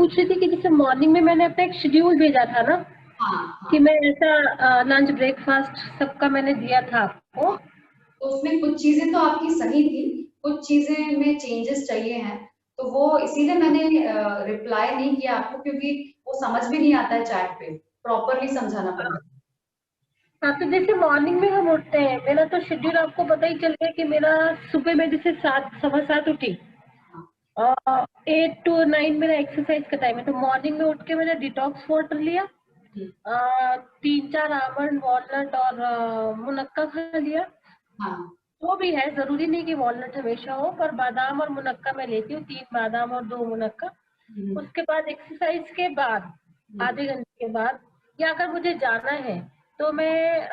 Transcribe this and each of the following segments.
पूछ रही थी कि जैसे मॉर्निंग में मैंने अपना एक शेड्यूल भेजा था ना हाँ कि हाँ मैं ऐसा लंच ब्रेकफास्ट सबका मैंने दिया था आपको। हाँ। तो उसमें कुछ चीजें तो आपकी सही थी, कुछ चीजें में चेंजेस चाहिए हैं। तो वो इसीलिए मैंने रिप्लाई नहीं किया आपको, क्योंकि वो समझ भी नहीं आता है चैट पे, प्रॉपरली समझाना पड़ता है। हाँ, तो जैसे मॉर्निंग में हम उठते हैं, मेरा तो शेड्यूल आपको पता ही चल गया कि मेरा सुबह में जैसे 7 सवा 7 उठी, हाँ 8 to 9 मेरा एक्सरसाइज का टाइम है, तो मॉर्निंग में उठ के मैंने डिटॉक्स वाटर लिया, हम्म, 3 4 आमंड वॉलनट और मुनक्का खा लिया। हाँ जो भी है, जरूरी नहीं कि वॉलनट हमेशा हो, पर बादाम और मुनक्का मैं लेती हूँ, 3 बादाम और 2 मुनक्का। हम्म, उसके बाद एक्सरसाइज के बाद हम्म, आधे घंटे के बाद, या अगर मुझे जाना है तो मैं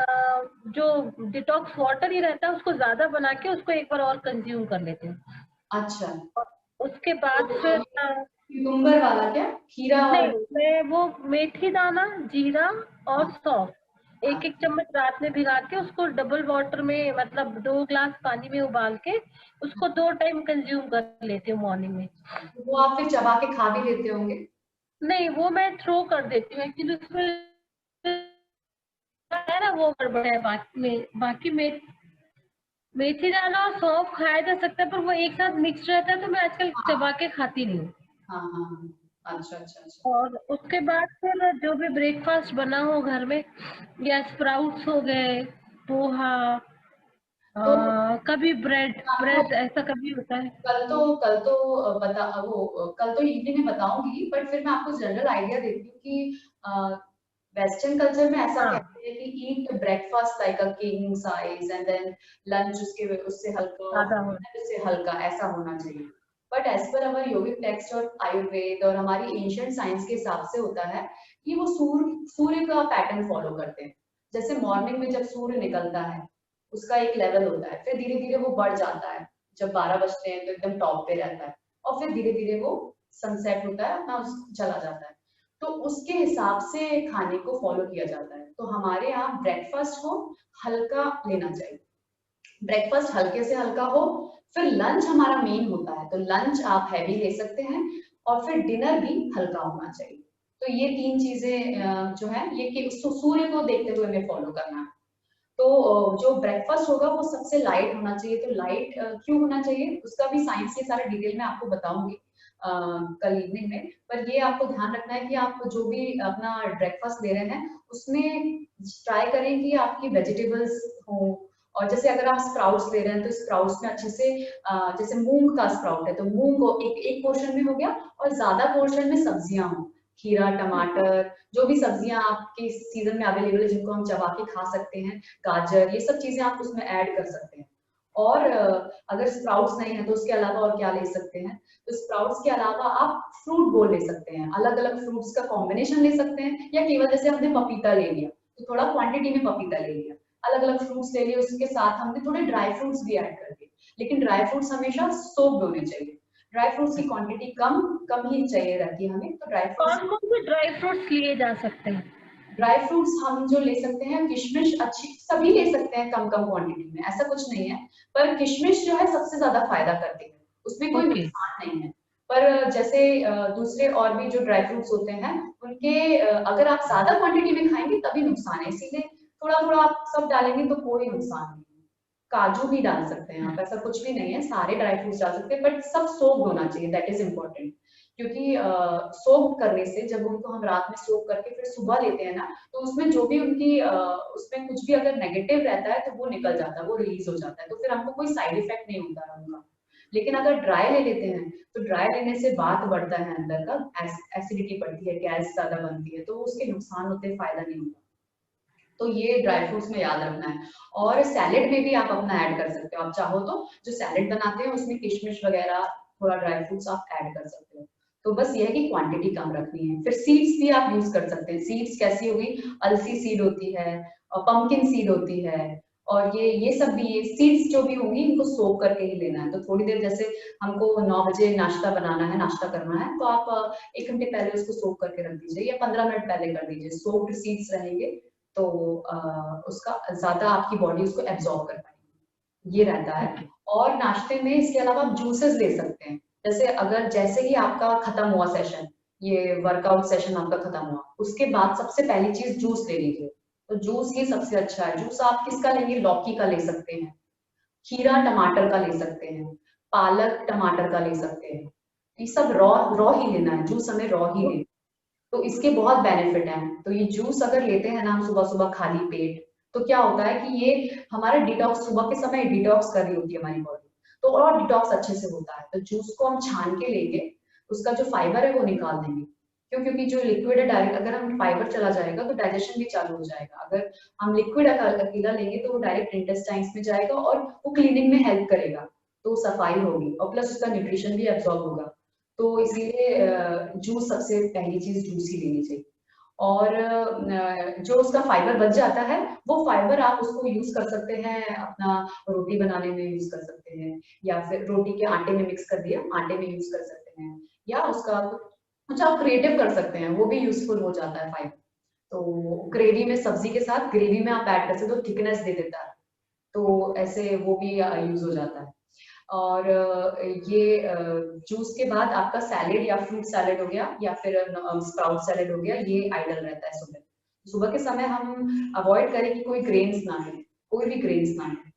जो डिटॉक्स वाटर ही रहता है उसको ज्यादा बना के उसको एक बार और कंज्यूम कर लेती हूँ। अच्छा। उसके तो बाद फिर क्यूकम्बर वाला क्या, खीरा और नहीं, मैं वो मेथी दाना, जीरा और हाँ सौंफ हाँ। एक एक चम्मच रात में भिगा के उसको डबल वाटर में, मतलब 2 ग्लास पानी में उबाल के उसको 2 टाइम कंज्यूम कर लेती हूँ मॉर्निंग में। तो वो आप फिर चबा के खा भी लेते होंगे? नहीं, वो मैं थ्रो कर देती हूँ एक्चुअली, उसमें है ना वो गड़बड़ है, बाकी में मेथी दाना और सौंफ खाया जा सकता है, पर वो एक साथ मिक्स रहता है तो मैं आजकल हाँ चबा के खाती नहीं हूँ। हाँ हाँ हाँ। अच्छा अच्छा अच्छा। और उसके बाद फिर जो भी ब्रेकफास्ट बना हो घर में, या स्प्राउट्स हो गए, पोहा, तो कभी ब्रेड आपको ब्रेड ऐसा कभी होता है। कल तो कल तो इवनिंग में बताऊंगी, बट फिर मैं आपको जनरल आइडिया देती हूँ कि वेस्टर्न कल्चर में ऐसा हाँ, कहते हैं कि eat breakfast like a king size and then lunch उसके उससे हल्का और ज्यादा हो। डिनर उससे हल्का, ऐसा होना चाहिए। But as per our yogic text और आयुर्वेद और हमारी एंशियंट साइंस के हिसाब से होता है कि वो सूर्य का पैटर्न फॉलो करते हैं। जैसे मॉर्निंग में जब सूर्य निकलता है उसका एक लेवल होता है, फिर धीरे धीरे वो बढ़ जाता है, जब 12 बजते हैं तो एकदम टॉप पे रहता है, और फिर धीरे धीरे वो सनसेट होता है अपना चला जाता है। तो उसके हिसाब से खाने को फॉलो किया जाता है। तो हमारे यहाँ ब्रेकफास्ट को हल्का लेना चाहिए, ब्रेकफास्ट हल्के से हल्का हो, फिर लंच हमारा मेन होता है तो लंच आप हैवी ले सकते हैं, और फिर डिनर भी हल्का होना चाहिए। तो ये तीन चीजें जो है ये कि सूर्य को देखते हुए हमें फॉलो करना है। तो जो ब्रेकफास्ट होगा वो सबसे लाइट होना चाहिए। तो लाइट क्यों होना चाहिए उसका भी साइंस के सारे डिटेल में आपको बताऊंगी कल इवनिंग में। पर ये आपको ध्यान रखना है कि आप जो भी अपना ब्रेकफास्ट ले रहे हैं उसमें ट्राई करें कि आपकी वेजिटेबल्स हो। और जैसे अगर आप स्प्राउट्स ले रहे हैं तो स्प्राउट्स में अच्छे से जैसे मूंग का स्प्राउट है तो मूंग को एक एक पोर्शन में हो गया, और ज्यादा पोर्शन में सब्जियां हो, खीरा टमाटर, जो भी सब्जियां आपके सीजन में अवेलेबल है जिनको हम चबा के खा सकते हैं, गाजर, ये सब चीजें आप उसमें ऐड कर सकते हैं। और अगर स्प्राउट्स नहीं है तो उसके अलावा और क्या ले सकते हैं, तो स्प्राउट्स के अलावा आप फ्रूट बोल ले सकते हैं, अलग अलग फ्रूट्स का कॉम्बिनेशन ले सकते हैं, या केवल जैसे हमने पपीता ले लिया तो थोड़ा क्वांटिटी में पपीता ले लिया, अलग अलग फ्रूट्स ले लिए, उसके साथ हमने थोड़े ड्राई फ्रूट्स भी ऐड कर दिए। लेकिन ड्राई फ्रूट्स हमेशा सोक्ड होने चाहिए, ड्राई फ्रूट्स की क्वांटिटी कम कम ही चाहिए रहती है हमें, तो ड्राई फ्रूट्स। कौन कौन से ड्राई फ्रूट्स लिए जा सकते हैं? ड्राई फ्रूट्स हम जो ले सकते हैं, किशमिश अच्छी सभी ले सकते हैं कम कम क्वांटिटी में, ऐसा कुछ नहीं है। पर किशमिश जो है सबसे ज्यादा फायदा करती है, उसमें कोई ओके। नुकसान नहीं है। पर जैसे दूसरे और भी जो ड्राई फ्रूट्स होते हैं उनके अगर आप ज्यादा क्वांटिटी में खाएंगे तभी नुकसान है, इसीलिए थोड़ा थोड़ा आप सब डालेंगे तो कोई नुकसान नहीं है। काजू भी डाल सकते हैं आप, ऐसा कुछ भी नहीं है, सारे ड्राई फ्रूट्स डाल सकते हैं, बट सब सोक्ड होना चाहिए, दैट इज इम्पोर्टेंट। क्योंकि सोक करने से जब उनको हम रात में सोक करके फिर सुबह लेते हैं ना, तो उसमें जो भी उनकी उसमें कुछ भी अगर नेगेटिव रहता है तो वो निकल जाता है, वो रिलीज हो जाता है, तो फिर हमको कोई साइड इफेक्ट नहीं होता है उनका। लेकिन अगर ड्राई ले लेते हैं तो ड्राई लेने से बात बढ़ता है अंदर का, एसिडिटी बढ़ती है, गैस ज्यादा बनती है, तो उसके नुकसान होते हैं, फायदा नहीं होता। तो ये ड्राई फ्रूट्स में याद रखना है। और सैलेड में भी आप अपना ऐड कर सकते हो, आप चाहो तो जो सैलेड बनाते हैं उसमें किशमिश वगैरह थोड़ा ड्राई फ्रूट्स आप ऐड कर सकते हो। तो बस ये है कि क्वांटिटी कम रखनी है। फिर सीड्स भी आप यूज कर सकते हैं, सीड्स कैसी होगी, अलसी सीड होती है और पंपकिन सीड होती है, और ये सब भी, ये सीड्स जो भी होंगी इनको सोक करके ही लेना है। तो थोड़ी देर जैसे हमको 9 बजे नाश्ता बनाना है, नाश्ता करना है, तो आप 1 घंटे पहले उसको सोक करके रख दीजिए, या 15 मिनट पहले कर दीजिए, सोक्ड सीड्स रहेंगे तो उसका ज्यादा आपकी बॉडी उसको एब्जॉर्ब कर पाएगी, ये रहता है। ओके। और नाश्ते में इसके अलावा आप जूसेस ले सकते हैं, जैसे अगर जैसे ही आपका खत्म हुआ सेशन, ये वर्कआउट सेशन आपका खत्म हुआ, उसके बाद सबसे पहली चीज जूस ले लीजिए। तो जूस ही सबसे अच्छा है। जूस आप किसका लेंगे? लौकी का ले सकते हैं, खीरा टमाटर का ले सकते हैं, पालक टमाटर का ले सकते हैं। ये सब रॉ रॉ ही लेना है, जूस हमें रॉ ही लेना है। तो इसके बहुत बेनिफिट हैं। तो ये जूस अगर लेते हैं ना हम सुबह सुबह खाली पेट, तो क्या होता है कि ये हमारा डिटॉक्स, सुबह के समय डिटॉक्स कर रही होती है हमारी बॉडी, तो और डिटॉक्स अच्छे से होता है। तो जूस को हम छान के लेंगे, उसका जो फाइबर है वो निकाल देंगे। क्यों? क्योंकि जो लिक्विड है डायरेक्ट अगर हम फाइबर चला जाएगा तो डाइजेशन भी चालू हो जाएगा। अगर हम लिक्विड अकेला लेंगे तो वो डायरेक्ट इंटेस्टाइन्स में जाएगा और वो क्लीनिंग में हेल्प करेगा, तो सफाई होगी और प्लस उसका न्यूट्रिशन भी एब्जॉर्ब होगा। तो इसीलिए जूस, सबसे पहली चीज जूस ही लेनी चाहिए। और जो उसका फाइबर बच जाता है, वो फाइबर आप उसको यूज कर सकते हैं, अपना रोटी बनाने में यूज कर सकते हैं, या फिर रोटी के आटे में मिक्स कर दिया, आटे में यूज कर सकते हैं, या उसका कुछ आप क्रिएटिव कर सकते हैं, वो भी यूजफुल हो जाता है फाइबर। तो ग्रेवी में, सब्जी के साथ ग्रेवी में आप ऐड कर सकते हो, थिकनेस दे देता है, तो ऐसे वो भी यूज हो जाता है। और ये जूस के बाद आपका सैलेड या फ्रूट सैलेड हो गया, या फिर स्प्राउट सैलेड हो गया, ये आइडल रहता है सुबह। सुबह के समय हम अवॉइड करें कि कोई ग्रेन्स ना लें, कोई भी ग्रेन्स ना लें।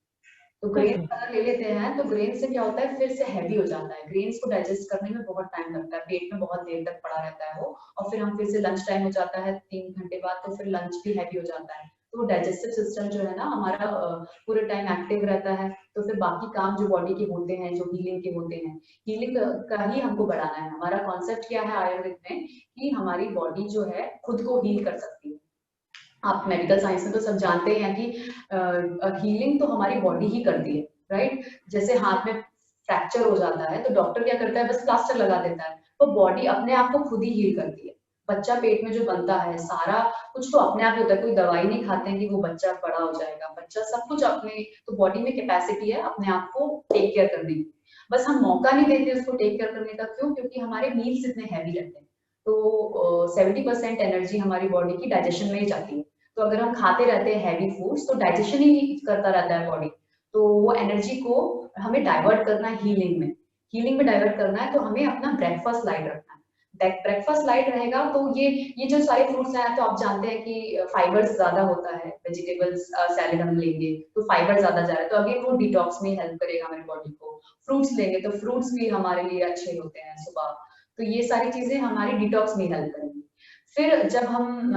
तो ओके। ग्रेन्स अगर ले लेते हैं तो ग्रेन से क्या होता है, फिर से हैवी हो जाता है। ग्रेन्स को डाइजेस्ट करने में बहुत टाइम लगता है, पेट में बहुत देर तक पड़ा रहता है वो, और फिर हम फिर से लंच टाइम हो जाता है 3 घंटे बाद, तो फिर लंच भी हैवी हो जाता है। तो डाइजेस्टिव सिस्टम जो है ना हमारा पूरे टाइम एक्टिव रहता है। तो फिर बाकी काम जो बॉडी के होते हैं, जो हीलिंग के होते हैं, हीलिंग का ही हमको बढ़ाना है। हमारा कॉन्सेप्ट क्या है आयुर्वेद में, कि हमारी बॉडी जो है खुद को हील कर सकती है। आप मेडिकल साइंस में तो सब जानते हैं कि हीलिंग तो हमारी बॉडी ही करती है, राइट? जैसे हाथ में फ्रैक्चर हो जाता है तो डॉक्टर क्या करता है, बस प्लास्टर लगा देता है, तो बॉडी अपने आप को खुद ही हील करती है। बच्चा पेट में जो बनता है सारा कुछ तो अपने आप ही होता है, कोई दवाई नहीं खाते हैं कि वो बच्चा बड़ा हो जाएगा, बच्चा सब कुछ अपने, तो बॉडी में कैपेसिटी है अपने आप को टेक केयर करने की। बस हम मौका नहीं देते उसको टेक केयर करने का। क्यों? क्योंकि हमारे मील्स इतने हैवी रहते हैं। तो 70% एनर्जी हमारी बॉडी की डाइजेशन में ही जाती है। तो अगर हम खाते रहते हैं हैवी फूड्स, तो डाइजेशन ही करता रहता है बॉडी, तो वो एनर्जी को हमें डाइवर्ट करना है हीलिंग में। हीलिंग में डाइवर्ट करना है तो हमें अपना ब्रेकफास्ट लाइट रखना है। ब्रेकफास्ट लाइट रहेगा तो ये जो सारे फ्रूट्स हैं, तो आप जानते हैं कि फाइबर ज्यादा होता है, वेजिटेबल्स सैलेड हम लेंगे तो फाइबर ज्यादा जा रहा है, तो अगेन वो डिटॉक्स में हेल्प करेगा हमारी बॉडी को। फ्रूट्स लेंगे तो फ्रूट्स भी हमारे लिए अच्छे होते हैं सुबह, तो ये सारी चीजें हमारी डिटॉक्स में हेल्प करेंगी। फिर जब हम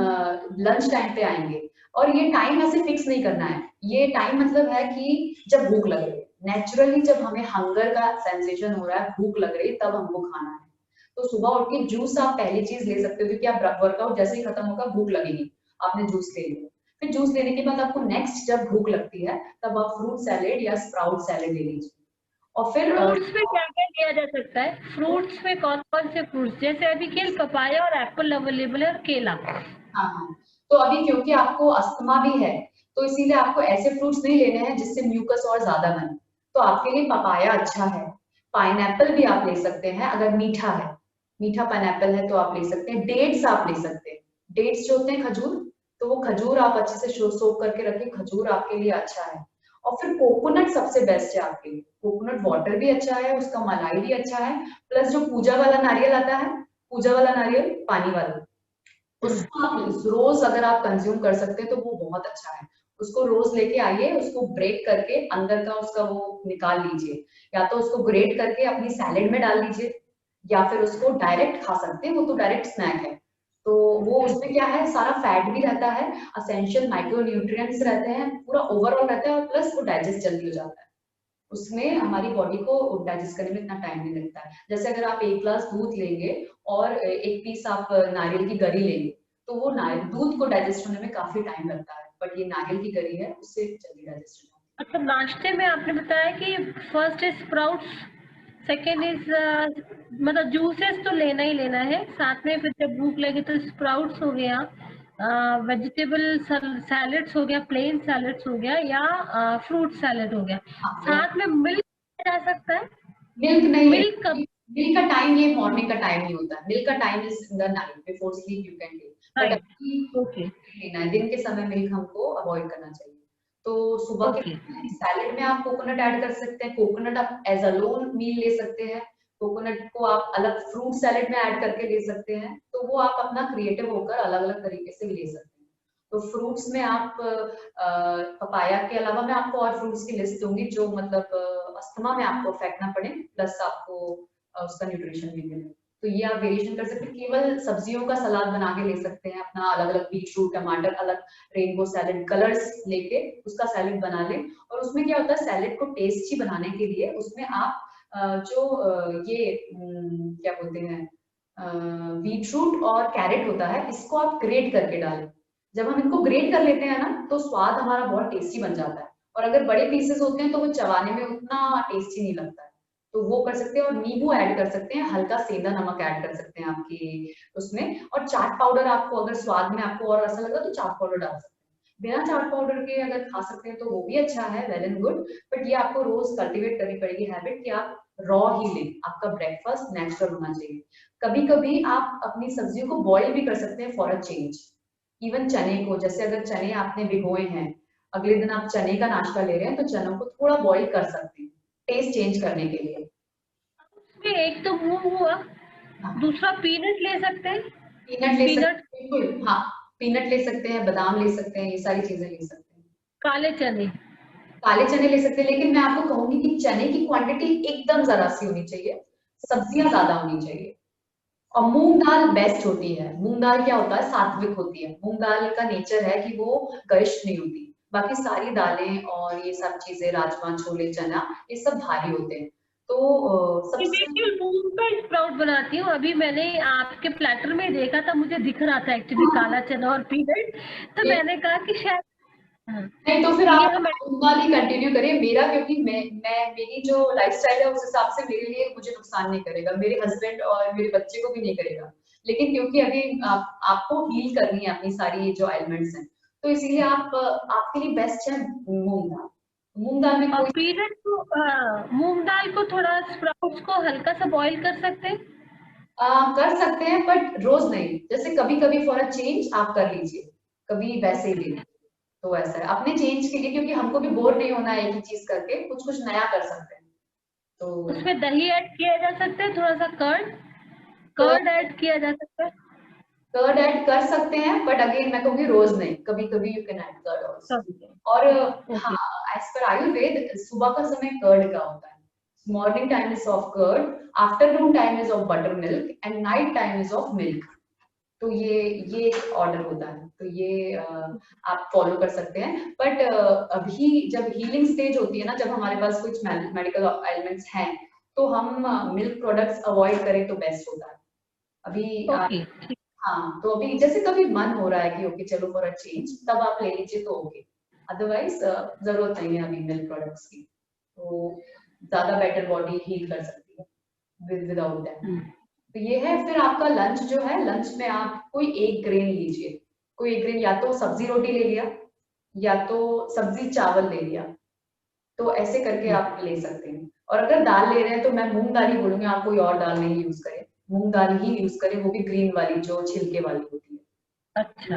लंच टाइम पे आएंगे, और ये टाइम ऐसे फिक्स नहीं करना है, ये टाइम मतलब है कि जब भूख लग रही है, नेचुरली जब हमें हंगर का सेंसेशन हो रहा है, भूख लग रही है, तब हमको खाना है। तो सुबह उठ के जूस आप पहली चीज ले सकते हो, क्योंकि आप वर्कआउट जैसे ही खत्म होगा भूख लगेगी, आपने जूस ले लिया। फिर जूस लेने के बाद आपको नेक्स्ट जब भूख लगती है तब आप फ्रूट सैलेड या स्प्राउट सैलेड ले लीजिए। और फिर फ्रूट्स में क्या क्या लिया जा सकता है? फ्रूट्स में कौन कौन से फ्रूट्स? जैसे अभी केल, पपाया और एप्पल अवेलेबल है, और केला। हाँ हाँ, तो अभी क्योंकि आपको अस्थमा भी है, तो इसीलिए आपको ऐसे फ्रूट्स नहीं लेने हैं जिससे म्यूकस और ज्यादा बने। तो आपके लिए पपाया अच्छा है। पाइनएप्पल भी आप ले सकते हैं अगर मीठा है, मीठा पाइनएप्पल है तो आप ले सकते हैं। डेट्स आप ले सकते हैं, डेट्स जो होते हैं खजूर, तो वो खजूर आप अच्छे से सोक करके रखिए, खजूर आपके लिए अच्छा है। और फिर कोकोनट सबसे बेस्ट है आपके लिए। कोकोनट वाटर भी अच्छा है, उसका मलाई भी अच्छा है, प्लस जो पूजा वाला नारियल आता है, पूजा वाला नारियल पानी वाला, उसको आप रोज अगर आप कंज्यूम कर सकते हैं तो वो बहुत अच्छा है। उसको रोज लेके आइए, उसको ब्रेक करके अंदर का उसका वो निकाल लीजिए, या तो उसको ग्रेट करके अपनी सैलेड में डाल लीजिए, या फिर उसको डायरेक्ट खा सकते हैं, वो तो डायरेक्ट स्नैक है। तो वो उसमें क्या है, सारा फैट भी रहता है, असेंशियल माइक्रो न्यूट्रिएंट्स रहते हैं, पूरा ओवरऑल रहता है, और प्लस वो डाइजेस्ट जल्दी हो जाता है। उसमें हमारी बॉडी को डाइजेस्ट करने में इतना टाइम नहीं लगता है। जैसे अगर आप 1 ग्लास दूध लेंगे और 1 पीस आप नारियल की गरी लेंगे, तो वो नारियल दूध को डाइजेस्ट होने में काफी टाइम लगता है, बट ये नारियल की गरी है, उससे जल्दी डाइजेस्ट हो जाता है। अच्छा, नाश्ते में आपने बताया कि first is sprouts, second is मतलब जूसेस तो लेना ही लेना है, साथ में फिर जब भूख लगे तो स्प्राउट्स हो गया, वेजिटेबल सैलेड्स हो गया, प्लेन सैलेड्स हो गया, या फ्रूट सैलेड हो गया, हाँ, साथ में मिल्क जा सकता है? मिल्क नहीं ले, मिल्क कब? मिल्क का टाइम ये मॉर्निंग का टाइम नहीं होता है, मिल्क का time is in the night before sleep you can take, but right. अभी ओके। लेना है, दिन के समय मिल्क हमको अवॉइड करना चाहिए। तो सुबह के ओके। सैलेड में आप कोकोनट ऐड कर सकते हैं, कोकोनट आप एज अ लोन मील ले सकते हैं, कोकोनट को आप अलग फ्रूट सैलेड में ऐड करके ले सकते हैं, तो वो आप अपना क्रिएटिव होकर अलग अलग तरीके से भी ले सकते हैं। तो फ्रूट्स में आप पपाया के अलावा मैं आपको और फ्रूट्स की लिस्ट दूंगी जो मतलब अस्थमा में आपको इफेक्ट ना पड़े, प्लस आपको उसका न्यूट्रिशन भी मिले। तो ये आप वेरिएशन कर सकते हैं। केवल सब्जियों का सलाद बना के ले सकते हैं अपना, अलग अलग बीट रूट टमाटर अलग, रेनबो सैलेड कलर्स लेके उसका सैलेड बना लें। और उसमें क्या होता है, सैलेड को टेस्टी बनाने के लिए उसमें आप क्या बोलते हैं, बीट रूट और कैरेट होता है, इसको आप ग्रेट करके डालें। जब हम इनको ग्रेट कर लेते हैं ना, तो स्वाद हमारा बहुत टेस्टी बन जाता है। और अगर बड़े पीसेस होते हैं तो वो चबाने में उतना टेस्टी नहीं लगता है। तो वो कर सकते हैं, और नींबू ऐड कर सकते हैं, हल्का सेंधा नमक ऐड कर सकते हैं आपकी उसमें। और चाट पाउडर आपको अगर स्वाद में आपको और अच्छा लगा तो चाट पाउडर डाल सकते हैं। बिना चाट पाउडर के अगर खा सकते हैं तो वो भी अच्छा है, वेल एंड गुड। बट ये आपको रोज कल्टीवेट करनी पड़ेगी हैबिट कि आप रॉ ही लें, आपका ब्रेकफास्ट नेचुरल होना चाहिए। कभी कभी आप अपनी सब्जियों को बॉईल भी कर सकते हैं फॉर अ चेंज। इवन चने को, जैसे अगर चने आपने भिगोए हैं, अगले दिन आप चने का नाश्ता ले रहे हैं, तो चनों को थोड़ा बॉईल कर सकते हैं टेस्ट चेंज करने के लिए। उसमें एक तो मूंग हुआ, हाँ, दूसरा पीनट ले सकते हैं। पीनट ले सकते पीनट, हैं, बिल्कुल हाँ। पीनट ले सकते हैं, बादाम ले सकते हैं, ये सारी चीजें ले सकते हैं। काले चने। काले चने ले सकते हैं, लेकिन मैं आपको कहूंगी कि चने की क्वांटिटी एकदम जरा सी होनी चाहिए, सब्जियां ज्यादा होनी चाहिए। और मूंग दाल बेस्ट होती है। मूंग दाल क्या होता है, सात्विक होती है। मूंग दाल का नेचर है कि वो गरिष्ठ नहीं होती। बाकी सारी दालें और ये सब चीजें, राजमा छोले चना, ये सब भारी होते हैं। तो सबसे बिल्कुल मूंग का स्प्राउट बनाती हूँ। अभी मैंने आपके प्लेटर में देखा था, मुझे दिख रहा था एक्चुअली काला चना और पीनट, तो ये मैंने कहा कि शायद हाँ, नहीं, तो फिर ये आप हम मूंग दाल ही कंटिन्यू करिए। मेरा, क्योंकि मैं मेरी जो लाइफस्टाइल है उस हिसाब से मेरे लिए मुझे नुकसान नहीं करेगा, मेरे हस्बैंड और मेरे बच्चे को भी नहीं करेगा। लेकिन क्योंकि अभी आपको हील करनी है अपनी सारी जो एलिमेंट्स हैं, तो इसीलिए आप आपके लिए बेस्ट है मूंग दाल। मूंग दाल में और कोई पीनट को, मूंग दाल को थोड़ा स्प्राउट्स को हल्का सा बॉईल कर सकते हैं। कर सकते हैं, बट रोज नहीं। जैसे कभी कभी फॉर अ चेंज आप कर लीजिए, कभी वैसे ही ले लीजिए। तो ऐसा है अपने चेंज के लिए, क्योंकि हमको भी बोर नहीं होना है एक ही चीज करके, कुछ कुछ नया कर सकते हैं। तो उसमें दही ऐड किया जा सकता है, थोड़ा सा कर्ड, कर्ड कर्ड ऐड किया जा सकता है। कर्ड ऐड कर सकते हैं, बट अगेन मैं कहूंगी रोज नहीं, कभी कभी you can add curd also. और ओके। हाँ, एज पर आयुर्वेद सुबह का समय कर्ड का होता है। Morning time is of curd, afternoon time is of buttermilk, and night time is of milk. तो ये ऑर्डर होता है। तो ये आप फॉलो कर सकते हैं। बट अभी जब हीलिंग स्टेज होती है ना, जब हमारे पास कुछ मेडिकल एलिमेंट्स हैं, तो हम मिल्क प्रोडक्ट्स अवॉइड करें तो बेस्ट होता है अभी। ओके। हाँ, तो अभी जैसे कभी मन हो रहा है कि ओके चलो फॉर अ चेंज, तब आप ले लीजिए तो ओके। अदरवाइज जरूरत नहीं है अभी मिल्क प्रोडक्ट्स की। तो ज्यादा बेटर बॉडी हील कर सकती है विदाउट दैट। तो ये है। फिर आपका लंच जो है, लंच में आप कोई एक ग्रेन लीजिए। कोई एक ग्रेन, या तो सब्जी रोटी ले लिया, या तो सब्जी चावल ले लिया। तो ऐसे करके आप ले सकते हैं। और अगर दाल ले रहे हैं तो मैं मूंग दाल ही बोलूंगी, आप कोई और दाल नहीं यूज करें। मूंग दाल ही यूज करें, वो भी ग्रीन वाली जो छिलके वाली होती है। अच्छा।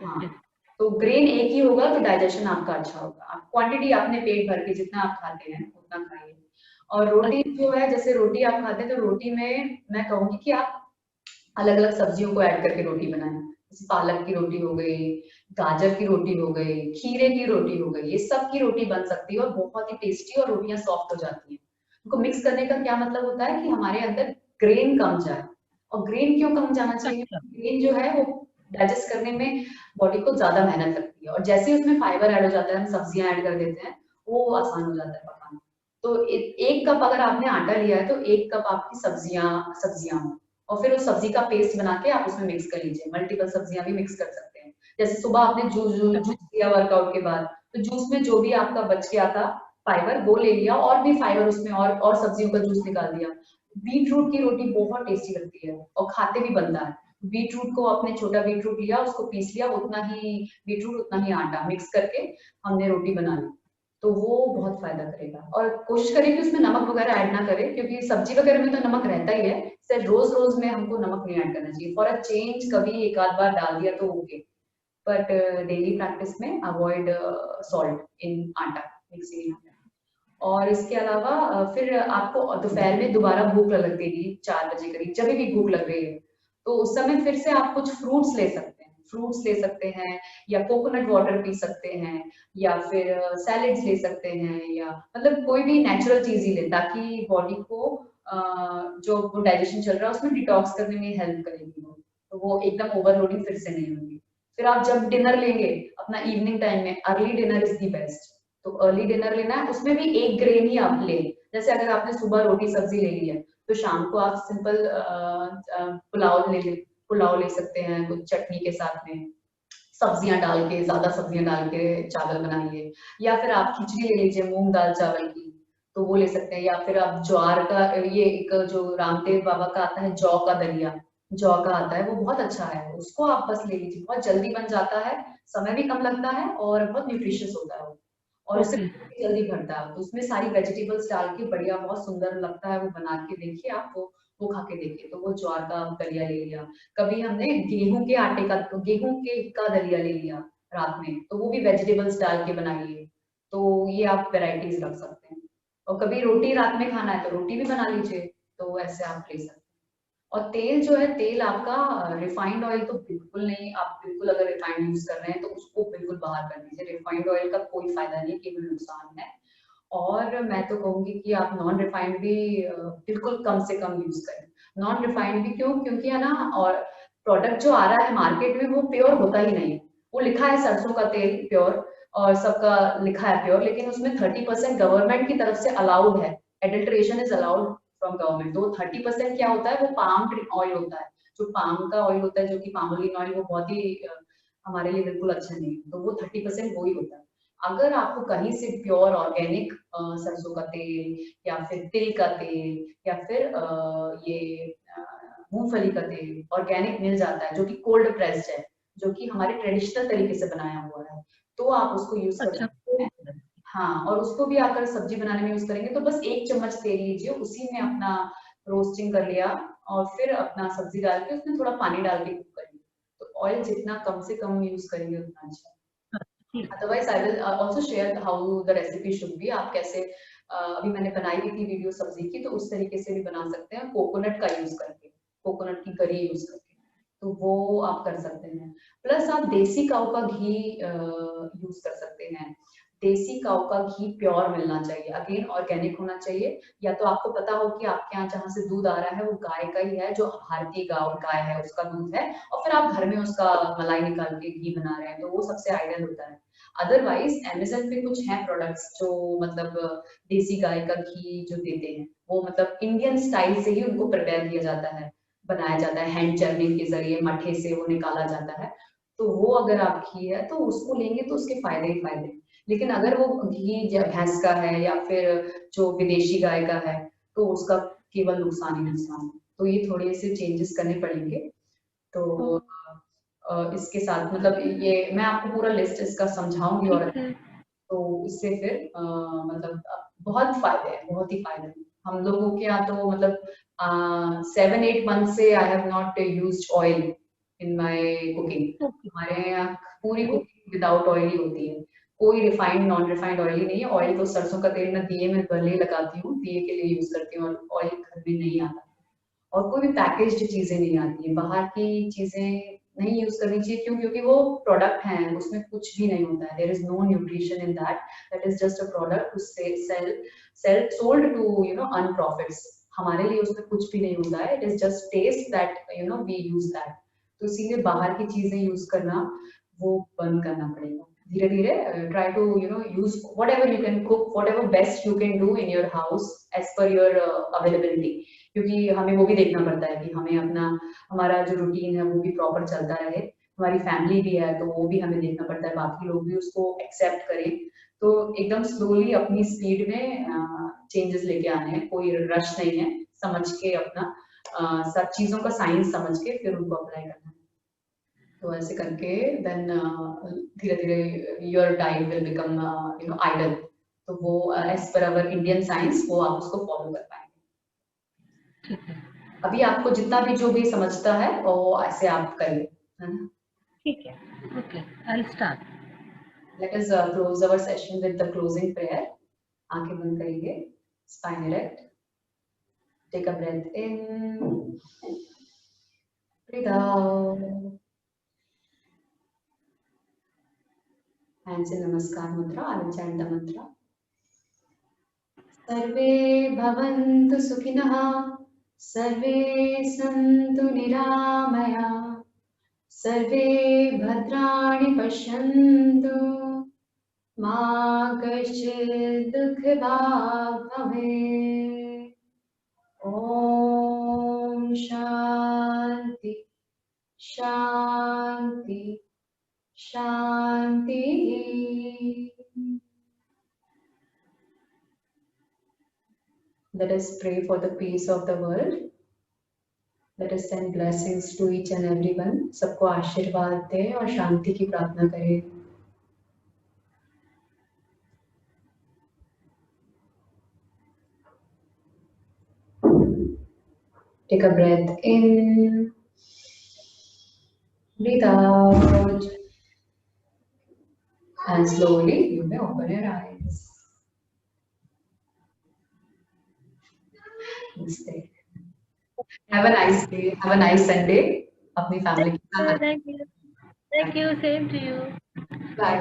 हाँ, ओके। तो ग्रेन एक ही होगा तो डाइजेशन आपका अच्छा होगा। आप क्वांटिटी आपने पेट भर के जितना आप खाते हैं उतना खाइए। और रोटी जो है, जैसे रोटी आप खाते हैं, तो रोटी में मैं कहूंगी कि आप अलग अलग सब्जियों को ऐड करके रोटी बनाएं। जैसे पालक की रोटी हो गई, गाजर की रोटी हो गई, खीरे की रोटी हो गई, ये सब की रोटी बन सकती है और बहुत ही टेस्टी, और रोटियां सॉफ्ट हो जाती हैं। उनको मिक्स करने का क्या मतलब होता है कि हमारे अंदर ग्रेन कम जाए। और ग्रेन क्यों कम जाना चाहिए? अच्छा। ग्रेन जो है वो डाइजेस्ट करने में बॉडी को ज्यादा मेहनत लगती है, और जैसे ही उसमें फाइबर ऐड हो जाता है, हम सब्जियां ऐड कर देते हैं, वो आसान हो जाता है पकाना। तो एक कप अगर आपने आटा लिया है, तो एक कप आपकी सब्जियां सब्जियां हो। और फिर उस सब्जी का पेस्ट बना के आप उसमें मिक्स कर लीजिए। मल्टीपल सब्जियां भी मिक्स कर सकते हैं। जैसे सुबह आपने जूस लिया वर्कआउट के बाद, तो जूस में जो भी आपका बच गया था फाइबर, वो ले लिया, और भी फाइबर उसमें, और सब्जियों का जूस निकाल दिया। बीट रूट की रोटी बहुत टेस्टी लगती है, और खाते भी बनता है। बीट रूट को, आपने छोटा बीट रूट लिया, उसको पीस लिया, उतना ही बीट रूट उतना ही आटा मिक्स करके हमने रोटी बना ली। तो वो बहुत फायदा करेगा। और कोशिश करें कि उसमें नमक वगैरह ऐड ना करें, क्योंकि सब्जी वगैरह में तो नमक रहता ही है। सिर्फ रोज रोज में हमको नमक नहीं ऐड करना चाहिए। फॉर अ चेंज कभी एक आध बार डाल दिया तो ओके, बट डेली प्रैक्टिस में अवॉइड सॉल्ट इन आटा, मिक्सिंग इन आटा। और इसके अलावा फिर आपको दोपहर में दोबारा भूख लगेगी 4 बजे करीब, जब भी भूख लग रही है तो उस समय फिर से आप कुछ फ्रूट्स ले सकते हैं, फ्रूट्स ले सकते हैं या कोकोनट वाटर पी सकते हैं या फिर सैलेड्स ले सकते हैं, या मतलब कोई भी नेचुरल चीज ही ले, ताकि बॉडी को जो डाइजेशन चल रहा है उसमें डिटॉक्स करने में हेल्प करेगी वो, तो वो एकदम ओवरलोडिंग फिर से नहीं होगी। फिर आप जब डिनर लेंगे अपना इवनिंग टाइम में, early dinner is the best. तो अर्ली डिनर लेना है, उसमें भी एक ग्रेन ही आप लें। जैसे अगर आपने सुबह रोटी सब्जी ले ली है तो शाम को आप सिंपल पुलाव ले सकते हैं कुछ चटनी के साथ में, सब्जियां डाल के, ज्यादा सब्जियां डाल के चावल बनाइए, या फिर आप खिचड़ी ले लीजिए मूंग दाल चावल की, तो वो ले सकते हैं। या फिर आप ज्वार का, ये एक जो रामदेव बाबा का आता है जौ का दलिया, जौ का आता है वो बहुत अच्छा है, उसको आप बस ले लीजिए, बहुत जल्दी बन जाता है, समय भी कम लगता है और बहुत न्यूट्रिशियस होता है वो, और उससे ओके। पेट भी जल्दी भरता है। तो उसमें सारी वेजिटेबल्स डाल के बढ़िया बहुत सुंदर लगता है, वो बना के देखिए आप, वो खा के देखिए। तो वो ज्वार का दलिया ले लिया, कभी हमने गेहूं के आटे का, गेहूं के का दलिया ले लिया रात में, तो वो भी वेजिटेबल्स डाल के बनाइए। तो ये आप वेराइटीज रख सकते हैं। और कभी रोटी रात में खाना है तो रोटी भी बना लीजिए, तो ऐसे आप ले सकते हैं। और तेल जो है, तेल आपका रिफाइंड ऑयल तो बिल्कुल नहीं, आप बिल्कुल अगर रिफाइंड यूज कर रहे हैं तो उसको बिल्कुल बाहर कर दीजिए, रिफाइंड ऑयल का कोई फायदा नहीं, केवल नुकसान है। और मैं तो कहूंगी कि आप नॉन रिफाइंड भी बिल्कुल कम से कम यूज करें। नॉन रिफाइंड भी क्यों, क्योंकि है ना, और प्रोडक्ट जो आ रहा है मार्केट में वो प्योर होता ही नहीं है। वो लिखा है सरसों का तेल प्योर और सबका लिखा है प्योर, लेकिन उसमें 30% गवर्नमेंट की तरफ से अलाउड है, adulteration is allowed from government. तो 30% क्या होता है, वो पाम ऑयल होता है, जो पाम का ऑयल होता है, जो कि पामोलिन ऑयल, वो बहुत ही हमारे लिए बिल्कुल अच्छा नहीं है, तो वो 30% वो ही होता है। अगर आपको कहीं से प्योर ऑर्गेनिक सरसों का तेल या फिर तिल का तेल या फिर ये मूंगफली का तेल ऑर्गेनिक मिल जाता है, जो कि कोल्ड प्रेस्ड है, जो कि हमारे ट्रेडिशनल तरीके से बनाया हुआ है, तो आप उसको यूज कर अच्छा। सकते हैं। हाँ, और उसको भी अगर सब्जी बनाने में यूज करेंगे तो बस 1 चम्मच तेल लीजिए, उसी में अपना रोस्टिंग कर लिया और फिर अपना सब्जी डाल के उसमें थोड़ा पानी डाल के कुक करिए। तो ऑयल जितना कम से कम यूज करेंगे उतना अच्छा। ठीक। Otherwise I will also share how the recipe should be. आप कैसे अभी मैंने बनाई हुई थी वीडियो सब्जी की, तो उस तरीके से भी बना सकते हैं कोकोनट का यूज करके, कोकोनट की करी यूज करके, तो वो आप कर सकते हैं। प्लस आप देसी काऊ का घी यूज कर सकते हैं। देसी काऊ का घी प्योर मिलना चाहिए, अगेन ऑर्गेनिक होना चाहिए। या तो आपको पता हो कि आपके यहाँ जहाँ से दूध आ रहा है वो गाय का ही है, जो भारतीय गाय है उसका दूध है, और फिर आप घर में उसका मलाई निकाल के घी बना रहे हैं, तो वो सबसे आइडियल होता है। अदरवाइज अमेजन पे कुछ हैं प्रोडक्ट्स जो मतलब देसी गाय का घी जो देते हैं, वो मतलब इंडियन स्टाइल से ही उनको प्रिपेयर किया जाता है, बनाया जाता है, हैंड चर्निंग के जरिए मट्ठे से वो निकाला जाता है। तो वो अगर आप घी है तो उसको लेंगे तो उसके फायदे ही फायदे हैं। लेकिन अगर वो घी भैंस का है या फिर जो विदेशी गाय का है, तो उसका केवल नुकसान ही नुकसान है। तो ये थोड़े से चेंजेस करने पड़ेंगे। तो इसके साथ मतलब ये मैं आपको पूरा लिस्ट इसका समझाऊंगी, और ठीक है। तो इससे फिर मतलब बहुत फायदे हैं, बहुत ही फायदे हैं। हम लोगों के यहाँ तो मतलब 7-8 मंथ से I have not used oil in my cooking. Okay. हमारे यहाँ पूरी कुकिंग विदाउट ऑयल ही होती है, कोई रिफाइंड नॉन रिफाइंड ऑयल ही नहीं है। ऑयल तो सरसों का तेल मैं दिए में भले ही लगाती हूँ, दिए के लिए यूज करती हूँ, और ऑयल घर में नहीं आता। और कोई भी पैकेज्ड चीजें नहीं आती है, बाहर की चीजें नहीं यूज करनी चाहिए। क्यों? क्योंकि वो प्रोडक्ट हैं, उसमें कुछ भी नहीं होता है, there is no nutrition in that, that is just a product to sell sold to earn profits. हमारे लिए उसमें कुछ भी नहीं होता है, it is just taste that we use that. तो इसीलिए बाहर की चीजें यूज करना वो बंद करना पड़ेगा धीरे धीरे। Try to use whatever you can cook, whatever best you can do in your house as per your availability. क्योंकि हमें वो भी देखना पड़ता है कि हमें अपना हमारा जो रूटीन है वो भी प्रॉपर चलता रहे, हमारी फैमिली भी है तो वो भी हमें देखना पड़ता है, बाकी लोग भी उसको एक्सेप्ट करें। तो एकदम स्लोली अपनी स्पीड में चेंजेस लेके आने हैं, कोई रश नहीं है, समझ के अपना सब चीजों का साइंस समझ के फिर उनको अप्लाई करना है। तो ऐसे करके देन धीरे धीरे your diet will become ideal. तो वो as per our Indian science वो आप उसको फॉलो कर पाएंगे। ठीक है। अभी आपको जितना भी जो भी समझता है वो ऐसे आप करिए, है ना। ठीक है। Okay, I start. Let us close our session with the closing prayer. आंखें बंद करेंगे, spine erect, take a breath in, breathe out, hands in namaskar mudra, I will chant the मंत्र। सर्वे भवन्तु सुखिनः, सर्वे सन्तु निरामया, सर्वे भद्राणि पश्यन्तु, मा कश्चित् दुःखभाग् भवेत्। ॐ शान्ति शान्ति शान्तिः। Let us pray for the peace of the world. Let us send blessings to each and everyone. सबको आशीर्वाद दें और शांति की प्रार्थना करें। Take a breath in, breathe out, and slowly you may open your eyes. Namaste. Have a nice day. Have a nice Sunday. अपनी family के साथ। Thank you. Thank you. Same to you. Bye.